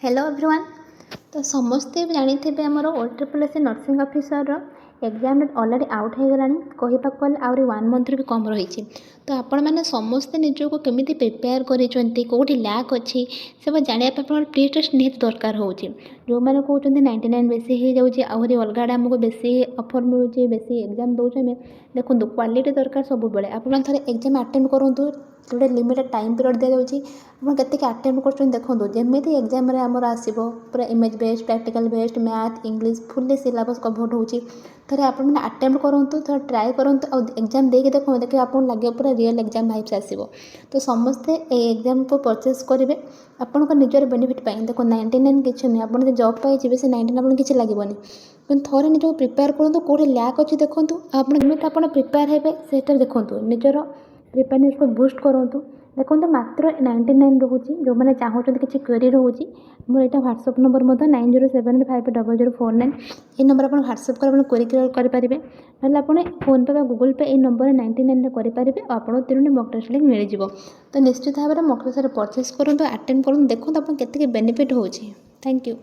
Hello everyone. तो समस्ते जानिथिबे हमर OSSC nursing officer exam already out हो गलानी कहबाक गले आउरी 1 मंथ भी कम रही। तो आपण मैंने समस्ते निजको केमी प्रिपेयर करेंगे कौटी लैक अच्छी सब जानापी प्री टेस्ट निहत दरकार हो जो मैंने कहते 99 बेसी हो जाऊँगी आहरी अलग आड़े आमको बेसी ऑफर मिलूँ बेसी एग्जाम दौचे देखो क्वालिटी दरकार सब बेले आप थे एग्जाम अटेम्प्ट करूँ गोटे लिमिटेड टाइम पीरियड दि जाऊँगी आपके अटेम्प्ट कर देखो जमी एग्जाम आमर आसो पूरा image based practical based math English fully syllabus cover होती थे आपने अटेम्प्ट करूँ थे ट्राए करूँ एग्जाम देके देखो देखिए आपको लगे पूरा रियल एग्जाम भाइब्स आसो। तो समस्ते एग्जाम को परचेस करेंगे आपण निजर बेनिफिट देखो 99 किसी नुहे आप जॉब पाइबे से 99 आपको किसी लगे कि थे निजको प्रिपेयर करूँ कौटे लैक अच्छी देखूँ आप प्रिपेयर हे देखूँ निजर प्रिपेयरनेस को बूस्ट करूँ देखो मात्र 99 रोचे जो मैंने चाहते किसी क्वेरी रोचे मोर यहाँ व्हाट्सएप नंबर 90750049 ये नंबर आप व्हाट्सएप कर क्वेरी क्लियर करेंगे ना आप फोन पे गूगल पे ये नंबर 99 करेंगे और आपको 3 मॉक टेस्ट लिंक मिल जाए। तो निश्चित भाव में मॉक टेस्ट परचेस करूँ अटेम्प्ट करूँ देखो आप बेनिफिट हो। Thank you.